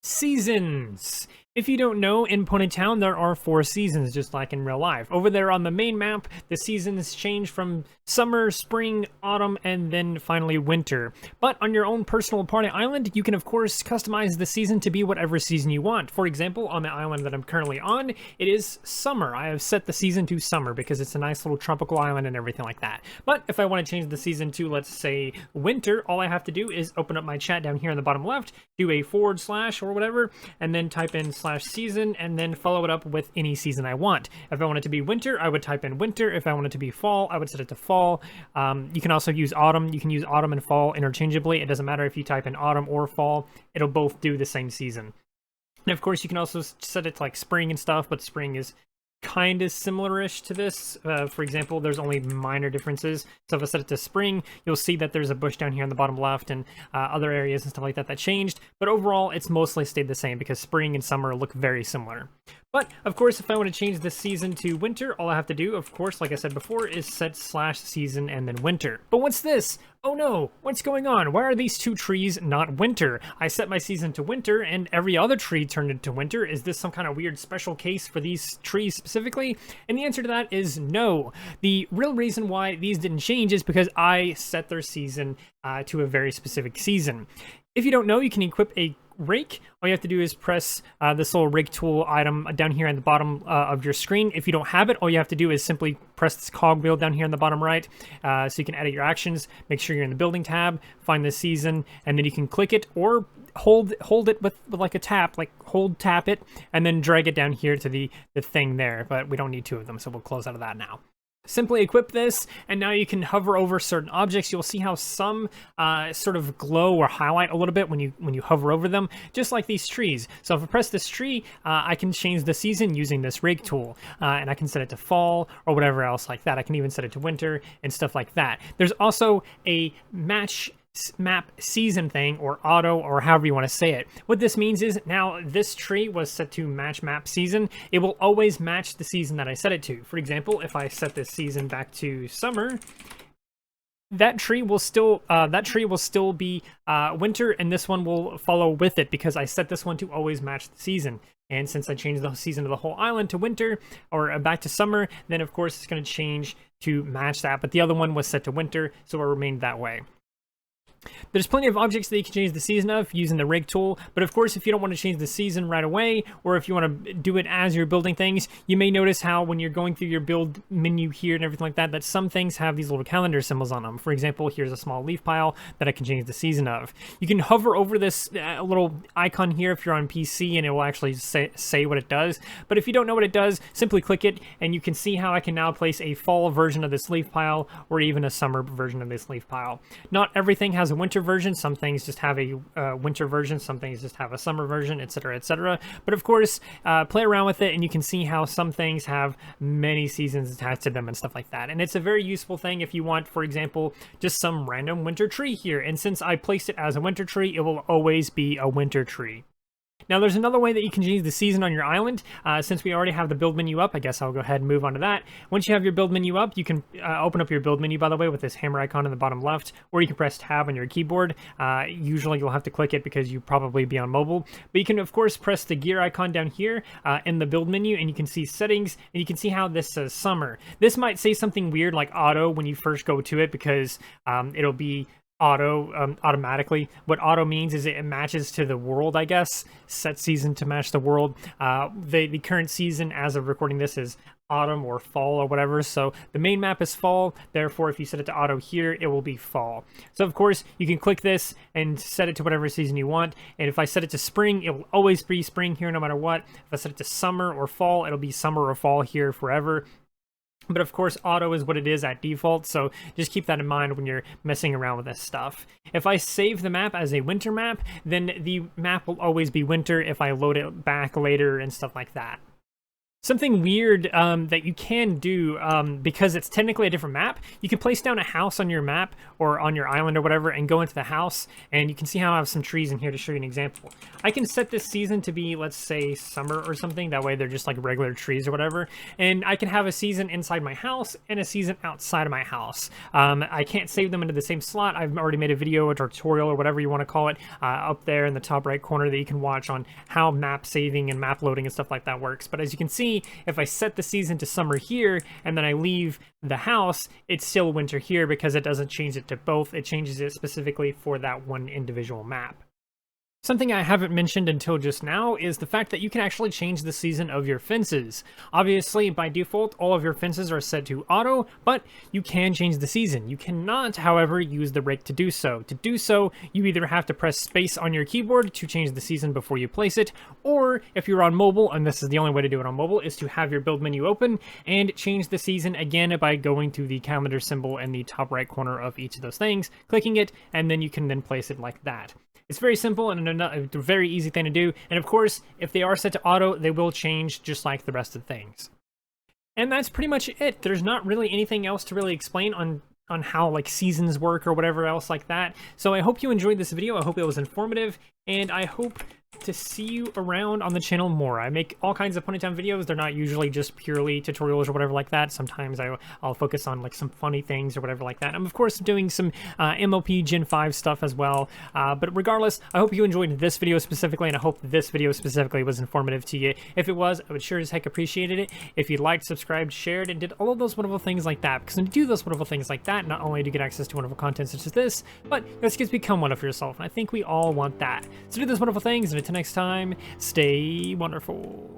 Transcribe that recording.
Seasons. If you don't know, in Ponytown there are 4 seasons, just like in real life. Over there on the main map, the seasons change from summer, spring, autumn, and then finally winter. But on your own personal party island, you can of course customize the season to be whatever season you want. For example, on the island that I'm currently on, it is summer. I have set the season to summer because it's a nice little tropical island and everything like that. But if I want to change the season to, let's say, winter, all I have to do is open up my chat down here in the bottom left, do a / or whatever, and then type in /season, and then follow it up with any season I want. If I want it to be winter, I would type in winter. If I want it to be fall, I would set it to fall. You can also use autumn. You can use autumn and fall interchangeably. It doesn't matter if you type in autumn or fall. It'll both do the same season. And of course, you can also set it to like spring and stuff, but spring is kind of similar-ish to this. For example, there's only minor differences. So if I set it to spring, you'll see that there's a bush down here in the bottom left and other areas and stuff like that that changed. But overall, it's mostly stayed the same because spring and summer look very similar. But, of course, if I want to change the season to winter, all I have to do, of course, like I said before, is set /season and then winter. But what's this? Oh no, what's going on? Why are these 2 trees not winter? I set my season to winter and every other tree turned into winter. Is this some kind of weird special case for these trees specifically? And the answer to that is no. The real reason why these didn't change is because I set their season to a very specific season. If you don't know, you can equip a rake. All you have to do is press this little rake tool item down here at the bottom of your screen. If you don't have it, all you have to do is simply press this cogwheel down here in the bottom right, so you can edit your actions. Make sure you're in the building tab, find the season, and then you can click it or hold it with like a tap, like tap it, and then drag it down here to the thing there. But we don't need 2 of them, so we'll close out of that now. Simply equip this, and now you can hover over certain objects. You'll see how some sort of glow or highlight a little bit when you hover over them, just like these trees. So if I press this tree, I can change the season using this rake tool, and I can set it to fall or whatever else like that. I can even set it to winter and stuff like that. There's also a match map season thing, or auto, or however you want to say it. What this means is now this tree was set to match map season. It will always match the season that I set it to. For example, if I set this season back to summer, that tree will still be winter, and this one will follow with it because I set this one to always match the season. And since I changed the season of the whole island to winter, or back to summer, then of course it's going to change to match that. But the other one was set to winter, so it remained that way. There's plenty of objects that you can change the season of using the rake tool, but of course if you don't want to change the season right away, or if you want to do it as you're building things, you may notice how when you're going through your build menu here and everything like that, that some things have these little calendar symbols on them. For example, here's a small leaf pile that I can change the season of. You can hover over this little icon here if you're on PC, and it will actually say what it does. But if you don't know what it does, simply click it, and you can see how I can now place a fall version of this leaf pile, or even a summer version of this leaf pile. Not everything has a winter version. Some things just have a winter version, some things just have a summer version, etc., etc. But of course, play around with it and you can see how some things have many seasons attached to them and stuff like that. And it's a very useful thing if you want, for example, just some random winter tree here. And since I placed it as a winter tree, it will always be a winter tree. Now, there's another way that you can change the season on your island. Since we already have the build menu up, I guess I'll go ahead and move on to that. Once you have your build menu up, you can open up your build menu, by the way, with this hammer icon in the bottom left, or you can press tab on your keyboard. Usually you'll have to click it because you probably be on mobile. But you can, of course, press the gear icon down here in the build menu, and you can see settings, and you can see how this says summer. This might say something weird like auto when you first go to it because it'll be automatically. What auto means is it matches to the world, I guess. Set season to match the world. The current season as of recording this is autumn or fall or whatever, so the main map is fall, therefore if you set it to auto here, it will be fall. So of course you can click this and set it to whatever season you want, and if I set it to spring, it will always be spring here no matter what. If I set it to summer or fall, it'll be summer or fall here forever. But of course, auto is what it is at default, so just keep that in mind when you're messing around with this stuff. If I save the map as a winter map, then the map will always be winter if I load it back later and stuff like that. Something weird that you can do, because it's technically a different map, you can place down a house on your map or on your island or whatever and go into the house, and you can see how I have some trees in here to show you an example. I can set this season to be, let's say, summer or something. That way they're just like regular trees or whatever. And I can have a season inside my house and a season outside of my house. I can't save them into the same slot. I've already made a video, a tutorial, or whatever you want to call it, up there in the top right corner that you can watch on how map saving and map loading and stuff like that works. But as you can see, if I set the season to summer here and then I leave the house, it's still winter here because it doesn't change it to both. It changes it specifically for that one individual map. Something I haven't mentioned until just now is the fact that you can actually change the season of your fences. Obviously, by default, all of your fences are set to auto, but you can change the season. You cannot, however, use the rake to do so. To do so, you either have to press space on your keyboard to change the season before you place it, or if you're on mobile, and this is the only way to do it on mobile, is to have your build menu open and change the season again by going to the calendar symbol in the top right corner of each of those things, clicking it, and then you can then place it like that. It's very simple and a very easy thing to do. And of course, if they are set to auto, they will change just like the rest of the things. And that's pretty much it. There's not really anything else to really explain on how like seasons work or whatever else like that. So I hope you enjoyed this video. I hope it was informative, and I hope to see you around on the channel more. I make all kinds of Ponytown videos. They're not usually just purely tutorials or whatever like that. Sometimes I'll focus on like some funny things or whatever like that. I'm of course doing some MLP Gen 5 stuff as well. But regardless, I hope you enjoyed this video specifically, and I hope this video specifically was informative to you. If it was, I would sure as heck appreciated it if you liked, subscribed, shared, and did all of those wonderful things like that. Because when you do those wonderful things like that, not only do you get access to wonderful content such as this, but this gets to become wonderful yourself. And I think we all want that. So do those wonderful things, and until next time, stay wonderful.